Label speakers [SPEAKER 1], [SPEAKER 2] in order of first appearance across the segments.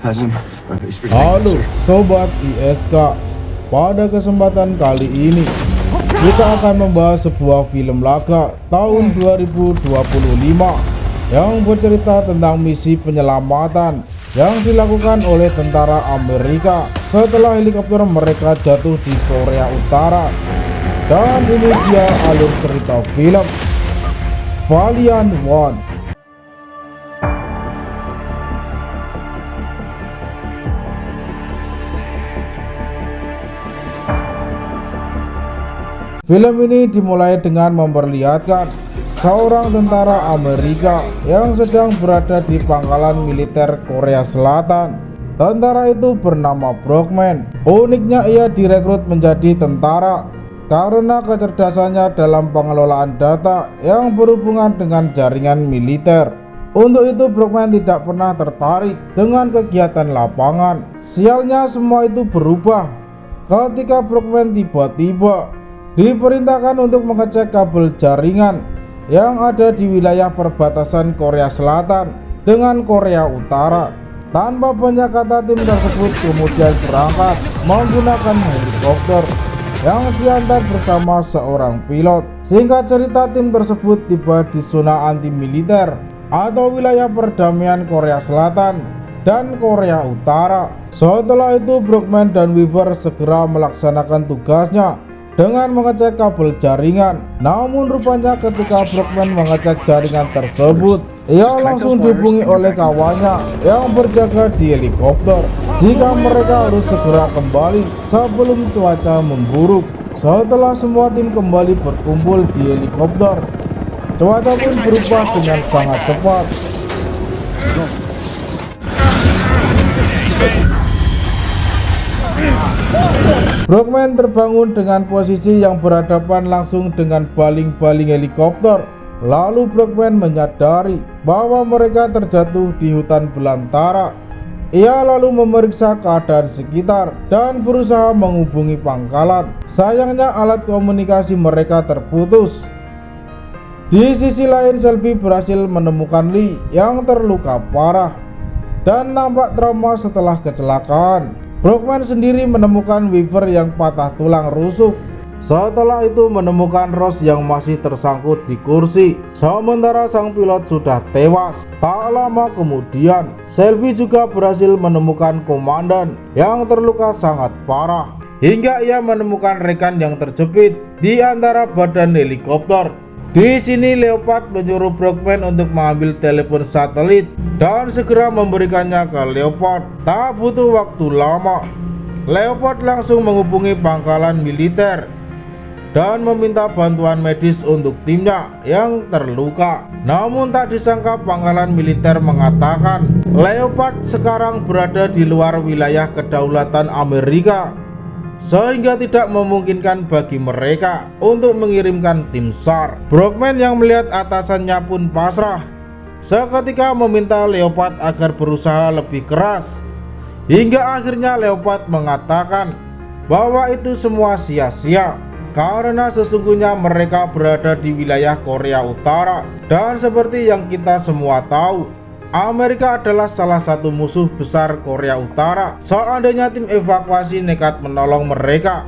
[SPEAKER 1] Halo Sobat ISK, pada kesempatan kali ini kita akan membahas sebuah film laga tahun 2025 yang bercerita tentang misi penyelamatan yang dilakukan oleh tentara Amerika setelah helikopter mereka jatuh di Korea Utara. Dan ini dia alur cerita film Valiant One. Film ini dimulai dengan memperlihatkan seorang tentara Amerika yang sedang berada di pangkalan militer Korea Selatan. Tentara itu bernama Brockman. Uniknya ia direkrut menjadi tentara karena kecerdasannya dalam pengelolaan data yang berhubungan dengan jaringan militer. Untuk itu Brockman tidak pernah tertarik dengan kegiatan lapangan. Sialnya semua itu berubah ketika Brockman tiba-tiba diperintahkan untuk mengecek kabel jaringan yang ada di wilayah perbatasan Korea Selatan dengan Korea Utara. Tanpa banyak kata, tim tersebut kemudian berangkat menggunakan helikopter yang diantar bersama seorang pilot. Singkat cerita, tim tersebut tiba di zona anti militer atau wilayah perdamaian Korea Selatan dan Korea Utara. Setelah itu Brockman dan Weaver segera melaksanakan tugasnya dengan mengecek kabel jaringan. Namun rupanya ketika Brockman mengecek jaringan tersebut, ia langsung dihubungi oleh kawannya yang berjaga di helikopter jika mereka harus segera kembali sebelum cuaca memburuk. Setelah semua tim kembali berkumpul di helikopter, cuaca pun berubah dengan sangat cepat. Brockman terbangun dengan posisi yang berhadapan langsung dengan baling-baling helikopter. Lalu Brockman menyadari bahwa mereka terjatuh di hutan belantara. Ia lalu memeriksa keadaan sekitar dan berusaha menghubungi pangkalan. Sayangnya alat komunikasi mereka terputus. Di sisi lain, Shelby berhasil menemukan Lee yang terluka parah dan nampak trauma setelah kecelakaan. Brockman sendiri menemukan Weaver yang patah tulang rusuk. Setelah itu menemukan Ross yang masih tersangkut di kursi, sementara sang pilot sudah tewas. Tak lama kemudian, Shelby juga berhasil menemukan komandan yang terluka sangat parah, hingga ia menemukan rekan yang terjepit di antara badan helikopter. Di sini Leopard menyuruh Brockman untuk mengambil telepon satelit dan segera memberikannya ke Leopard. Tak butuh waktu lama, Leopard langsung menghubungi pangkalan militer dan meminta bantuan medis untuk timnya yang terluka. Namun tak disangka pangkalan militer mengatakan Leopard sekarang berada di luar wilayah kedaulatan Amerika, sehingga tidak memungkinkan bagi mereka untuk mengirimkan tim SAR. Brockman yang melihat atasannya pun pasrah, seketika meminta Leopard agar berusaha lebih keras, hingga akhirnya Leopard mengatakan bahwa itu semua sia-sia karena sesungguhnya mereka berada di wilayah Korea Utara. Dan seperti yang kita semua tahu, Amerika adalah salah satu musuh besar Korea Utara. Seandainya tim evakuasi nekat menolong mereka,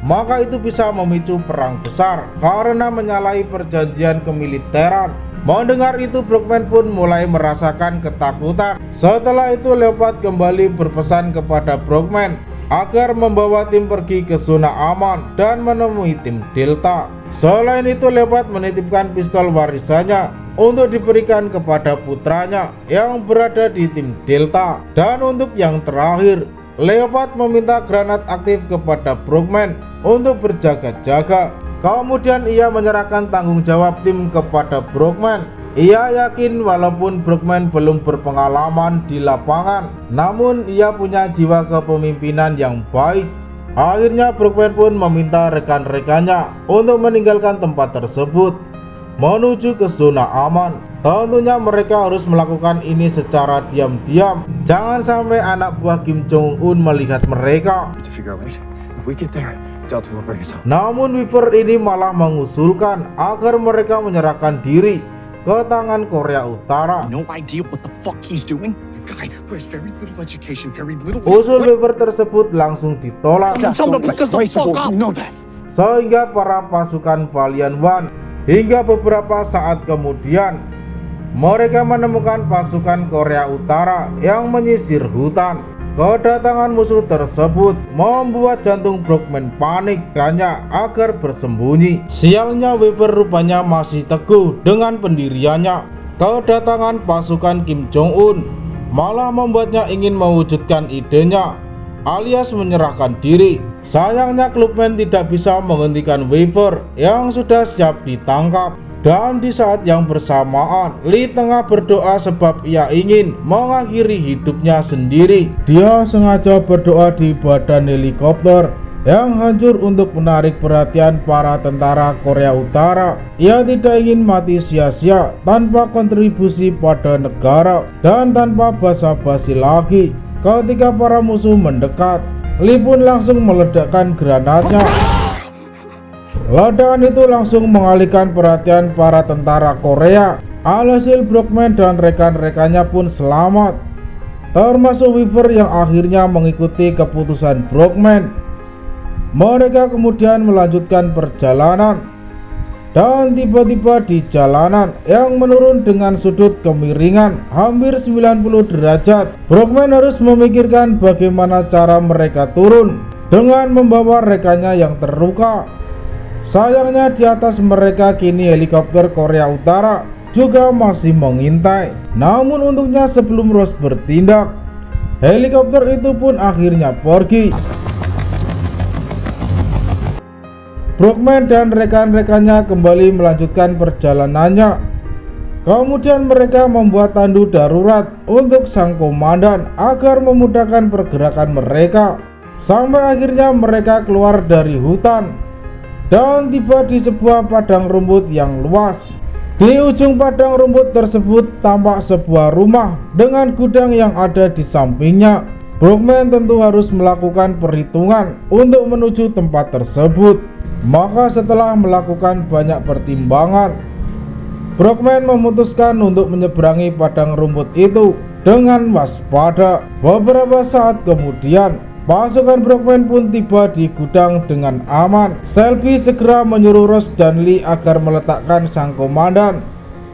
[SPEAKER 1] maka itu bisa memicu perang besar karena menyalahi perjanjian kemiliteran. Mendengar itu, Brockman pun mulai merasakan ketakutan. Setelah itu Leopard kembali berpesan kepada Brockman agar membawa tim pergi ke zona aman dan menemui tim Delta. Selain itu, Leopard menitipkan pistol warisannya untuk diberikan kepada putranya yang berada di tim Delta. Dan untuk yang terakhir, Leopard meminta granat aktif kepada Brockman untuk berjaga-jaga. Kemudian ia menyerahkan tanggung jawab tim kepada Brockman. Ia yakin walaupun Brockman belum berpengalaman di lapangan, namun ia punya jiwa kepemimpinan yang baik. Akhirnya Brockman pun meminta rekan-rekannya untuk meninggalkan tempat tersebut menuju ke zona aman. Tentunya mereka harus melakukan ini secara diam-diam. Jangan sampai anak buah Kim Jong Un melihat mereka. Namun Weaver ini malah mengusulkan agar mereka menyerahkan diri ke tangan Korea Utara.
[SPEAKER 2] No idea what the fuck he's doing. guy who has very little education, very little.
[SPEAKER 1] Usul Weaver tersebut langsung ditolak sehingga para pasukan Valiant One hingga beberapa saat kemudian mereka menemukan pasukan Korea Utara yang menyisir hutan. Kedatangan musuh tersebut membuat jantung Brockman panik hanya agar bersembunyi. Sialnya Weaver rupanya masih teguh dengan pendiriannya. Kedatangan pasukan Kim Jong Un malah membuatnya ingin mewujudkan idenya, alias menyerahkan diri. Sayangnya Clubman tidak bisa menghentikan Weaver yang sudah siap ditangkap. Dan di saat yang bersamaan, Lee tengah berdoa sebab ia ingin mengakhiri hidupnya sendiri. Dia sengaja berdoa di badan helikopter yang hancur untuk menarik perhatian para tentara Korea Utara. Ia tidak ingin mati sia-sia tanpa kontribusi pada negara dan tanpa basa-basi lagi. Ketika para musuh mendekat, Lee pun langsung meledakkan granatnya. Ledakan itu langsung mengalihkan perhatian para tentara Korea. Alhasil Brockman dan rekan-rekannya pun selamat, termasuk Weaver yang akhirnya mengikuti keputusan Brockman. Mereka kemudian melanjutkan perjalanan, dan tiba-tiba di jalanan yang menurun dengan sudut kemiringan hampir 90 derajat, Brockman harus memikirkan bagaimana cara mereka turun dengan membawa rekannya yang terluka. Sayangnya di atas mereka kini helikopter Korea Utara juga masih mengintai. Namun untungnya sebelum Ross bertindak, helikopter itu pun akhirnya pergi. Brockman dan rekan-rekannya kembali melanjutkan perjalanannya. Kemudian mereka membuat tandu darurat untuk sang komandan agar memudahkan pergerakan mereka. Sampai akhirnya mereka keluar dari hutan dan tiba di sebuah padang rumput yang luas. Di ujung padang rumput tersebut tampak sebuah rumah dengan gudang yang ada di sampingnya. Brockman tentu harus melakukan perhitungan untuk menuju tempat tersebut. Maka setelah melakukan banyak pertimbangan, Brockman memutuskan untuk menyeberangi padang rumput itu dengan waspada. Beberapa saat kemudian, pasukan Brockman pun tiba di gudang dengan aman. Shelby segera menyuruh Ross dan Lee agar meletakkan sang komandan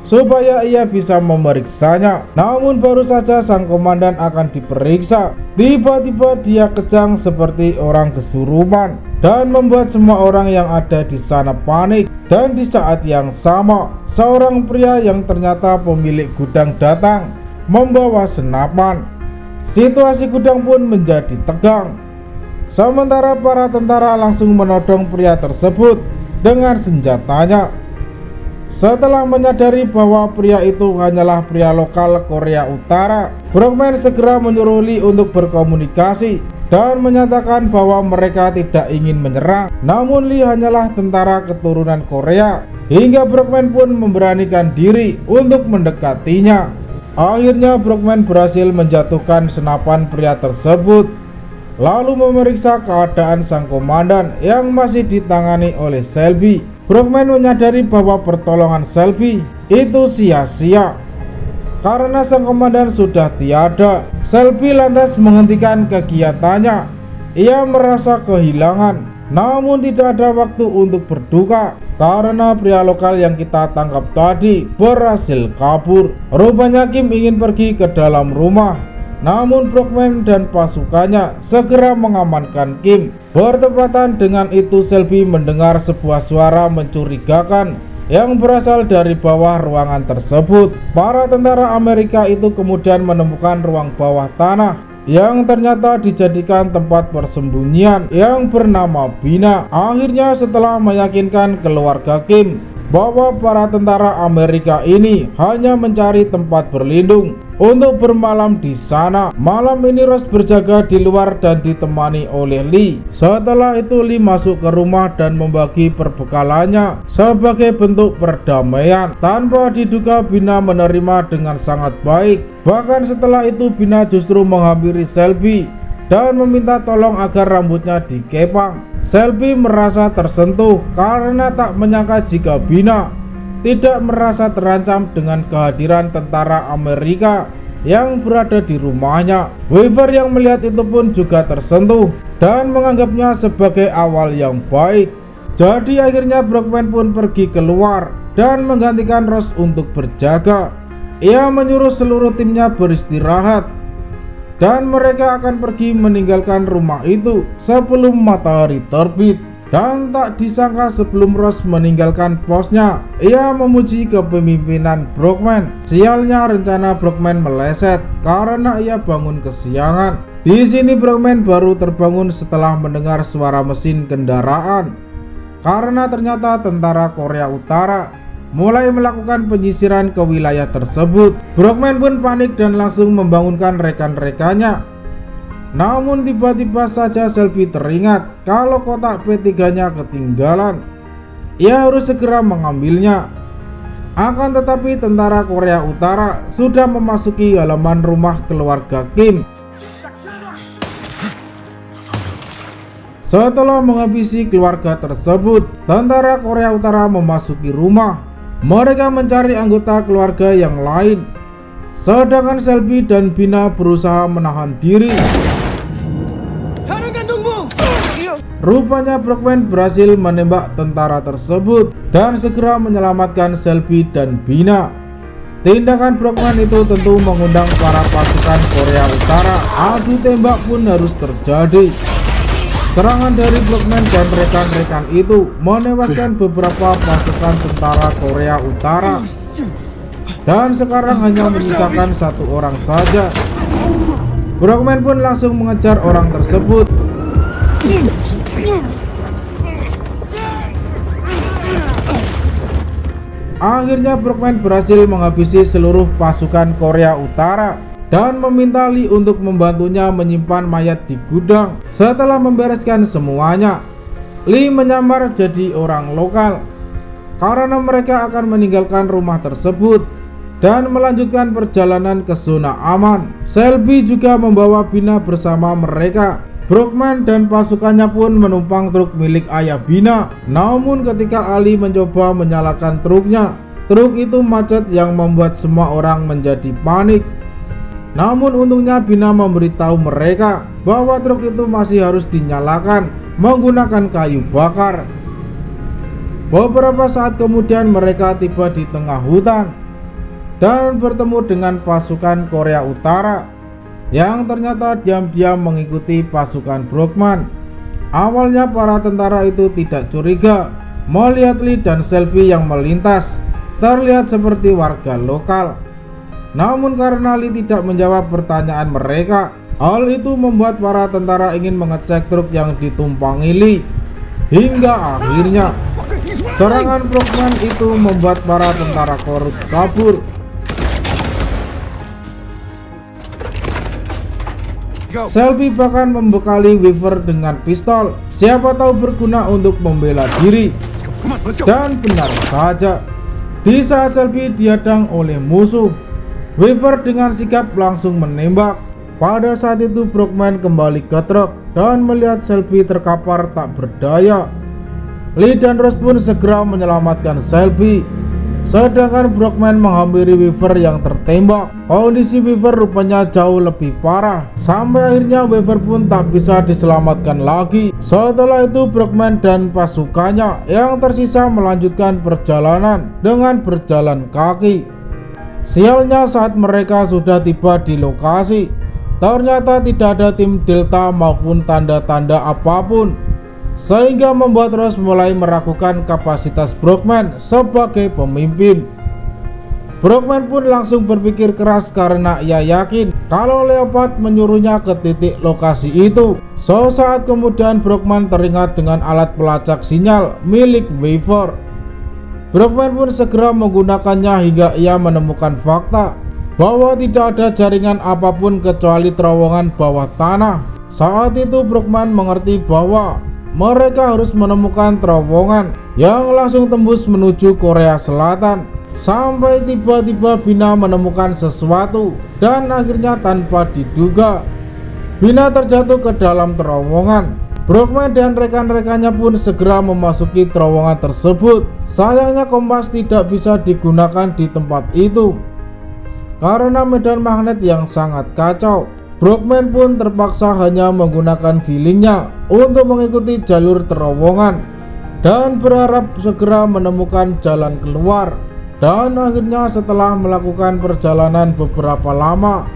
[SPEAKER 1] supaya ia bisa memeriksanya. Namun baru saja sang komandan akan diperiksa, tiba-tiba dia kejang seperti orang kesurupan dan membuat semua orang yang ada di sana panik. Dan di saat yang sama, seorang pria yang ternyata pemilik gudang datang membawa senapan. Situasi gudang pun menjadi tegang. Sementara para tentara langsung menodong pria tersebut dengan senjatanya. Setelah menyadari bahwa pria itu hanyalah pria lokal Korea Utara, Brockman segera menyuruh Lee untuk berkomunikasi dan menyatakan bahwa mereka tidak ingin menyerang. Namun Lee hanyalah tentara keturunan Korea, hingga Brockman pun memberanikan diri untuk mendekatinya. Akhirnya Brockman berhasil menjatuhkan senapan pria tersebut, lalu memeriksa keadaan sang komandan yang masih ditangani oleh Shelby. Brockman menyadari bahwa pertolongan Shelby itu sia-sia karena sang komandan sudah tiada. Shelby lantas menghentikan kegiatannya. Ia merasa kehilangan, namun tidak ada waktu untuk berduka karena pria lokal yang kita tangkap tadi berhasil kabur. Rupanya Kim ingin pergi ke dalam rumah, namun Brockman dan pasukannya segera mengamankan Kim. Bertepatan dengan itu, Shelby mendengar sebuah suara mencurigakan yang berasal dari bawah ruangan tersebut. Para tentara Amerika itu kemudian menemukan ruang bawah tanah yang ternyata dijadikan tempat persembunyian yang bernama Bina. Akhirnya setelah meyakinkan keluarga Kim bahwa para tentara Amerika ini hanya mencari tempat berlindung untuk bermalam di sana, malam ini Ross berjaga di luar dan ditemani oleh Lee. Setelah itu Lee masuk ke rumah dan membagi perbekalannya sebagai bentuk perdamaian. Tanpa diduga Bina menerima dengan sangat baik. Bahkan setelah itu Bina justru menghampiri Shelby dan meminta tolong agar rambutnya dikepang. Shelby merasa tersentuh karena tak menyangka jika Bina tidak merasa terancam dengan kehadiran tentara Amerika yang berada di rumahnya. Weaver yang melihat itu pun juga tersentuh dan menganggapnya sebagai awal yang baik. Jadi akhirnya Brockman pun pergi keluar dan menggantikan Ross untuk berjaga. Ia menyuruh seluruh timnya beristirahat dan mereka akan pergi meninggalkan rumah itu sebelum matahari terbit. Dan tak disangka sebelum Ross meninggalkan posnya, ia memuji kepemimpinan Brockman. Sialnya rencana Brockman meleset karena ia bangun kesiangan. Di sini Brockman baru terbangun setelah mendengar suara mesin kendaraan. Karena ternyata tentara Korea Utara mulai melakukan penyisiran ke wilayah tersebut. Brockman pun panik dan langsung membangunkan rekan-rekannya. Namun tiba-tiba saja Shelby teringat kalau kotak P3-nya ketinggalan. Ia harus segera mengambilnya. Akan tetapi tentara Korea Utara sudah memasuki halaman rumah keluarga Kim. Setelah menghabisi keluarga tersebut, tentara Korea Utara memasuki rumah. Mereka mencari anggota keluarga yang lain, sedangkan Shelby dan Bina berusaha menahan diri. Rupanya Brockman berhasil menembak tentara tersebut dan segera menyelamatkan Shelby dan Bina. Tindakan Brockman itu tentu mengundang para pasukan Korea Utara. Adu tembak pun harus terjadi. Serangan dari Brockman dan rekan-rekan itu menewaskan beberapa pasukan tentara Korea Utara. Dan sekarang hanya menyisakan satu orang saja. Brockman pun langsung mengejar orang tersebut. Akhirnya Brockman berhasil menghabisi seluruh pasukan Korea Utara dan meminta Lee untuk membantunya menyimpan mayat di gudang. Setelah membereskan semuanya, Lee menyamar jadi orang lokal karena mereka akan meninggalkan rumah tersebut dan melanjutkan perjalanan ke zona aman. Shelby juga membawa Bina bersama mereka. Brockman dan pasukannya pun menumpang truk milik ayah Bina. Namun ketika Ali mencoba menyalakan truknya, truk itu macet yang membuat semua orang menjadi panik. Namun untungnya Bina memberitahu mereka bahwa truk itu masih harus dinyalakan menggunakan kayu bakar. Beberapa saat kemudian mereka tiba di tengah hutan dan bertemu dengan pasukan Korea Utara yang ternyata diam-diam mengikuti pasukan Brockman. Awalnya para tentara itu tidak curiga melihat Lee dan Shelby yang melintas terlihat seperti warga lokal. Namun karena Lee tidak menjawab pertanyaan mereka, hal itu membuat para tentara ingin mengecek truk yang ditumpangi Lee. Hingga akhirnya serangan Brockman itu membuat para tentara korup kabur. Shelby bahkan membekali Weaver dengan pistol, siapa tahu berguna untuk membela diri. Dan benar saja, di saat Shelby dihadang oleh musuh, Weaver dengan sigap langsung menembak. Pada saat itu Brockman kembali ke truk dan melihat Shelby terkapar tak berdaya. Lee dan Ross pun segera menyelamatkan Shelby, sedangkan Brockman menghampiri Weaver yang tertembak. Kondisi Weaver rupanya jauh lebih parah, sampai akhirnya Weaver pun tak bisa diselamatkan lagi. Setelah itu Brockman dan pasukannya yang tersisa melanjutkan perjalanan dengan berjalan kaki. Sialnya saat mereka sudah tiba di lokasi, ternyata tidak ada tim Delta maupun tanda-tanda apapun, sehingga membuat Ross mulai meragukan kapasitas Brockman sebagai pemimpin. Brockman pun langsung berpikir keras karena ia yakin kalau Leopard menyuruhnya ke titik lokasi itu. Sesaat kemudian Brockman teringat dengan alat pelacak sinyal milik Weaver. Brockman pun segera menggunakannya hingga ia menemukan fakta bahwa tidak ada jaringan apapun kecuali terowongan bawah tanah. Saat itu Brockman mengerti bahwa mereka harus menemukan terowongan yang langsung tembus menuju Korea Selatan. Sampai tiba-tiba Bina menemukan sesuatu dan akhirnya tanpa diduga Bina terjatuh ke dalam terowongan. Brockman dan rekan-rekannya pun segera memasuki terowongan tersebut. Sayangnya kompas tidak bisa digunakan di tempat itu. karena medan magnet yang sangat kacau. Brockman pun terpaksa hanya menggunakan feelingnya untuk mengikuti jalur terowongan dan berharap segera menemukan jalan keluar. Dan akhirnya setelah melakukan perjalanan beberapa lama,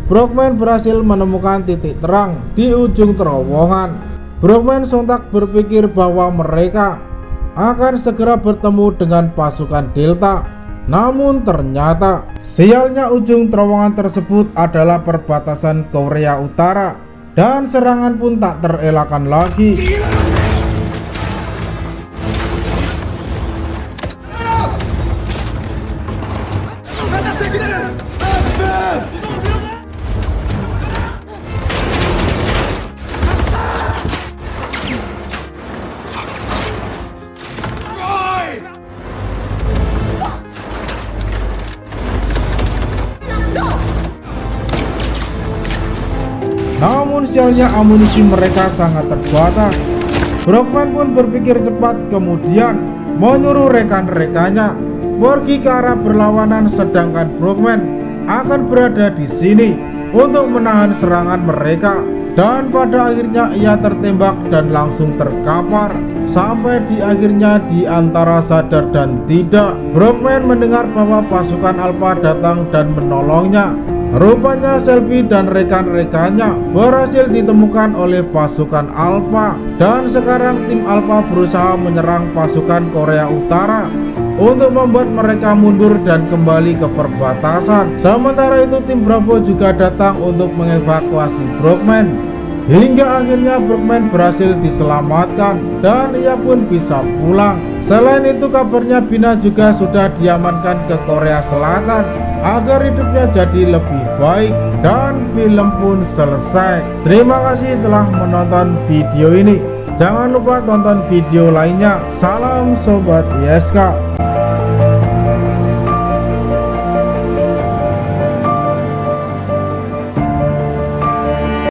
[SPEAKER 1] Brockman berhasil menemukan titik terang di ujung terowongan. Brockman sontak berpikir bahwa mereka akan segera bertemu dengan pasukan Delta. Namun ternyata sialnya ujung terowongan tersebut adalah perbatasan Korea Utara dan serangan pun tak terelakkan lagi. Namun sialnya amunisi mereka sangat terbatas. Brockman pun berpikir cepat, kemudian menyuruh rekan-rekannya pergi ke arah berlawanan, sedangkan Brockman akan berada di sini untuk menahan serangan mereka. Dan pada akhirnya ia tertembak dan langsung terkapar. Sampai di akhirnya di antara sadar dan tidak, Brockman mendengar bahwa pasukan Alpha datang dan menolongnya. Rupanya Shelby dan rekan-rekannya berhasil ditemukan oleh pasukan Alpha, dan sekarang tim Alpha berusaha menyerang pasukan Korea Utara untuk membuat mereka mundur dan kembali ke perbatasan. Sementara itu tim Bravo juga datang untuk mengevakuasi Brockman, hingga akhirnya Brockman berhasil diselamatkan dan ia pun bisa pulang. Selain itu kabarnya Bina juga sudah diamankan ke Korea Selatan agar hidupnya jadi lebih baik, dan film pun selesai. Terima kasih telah menonton video ini. Jangan lupa tonton video lainnya. Salam Sobat ISK.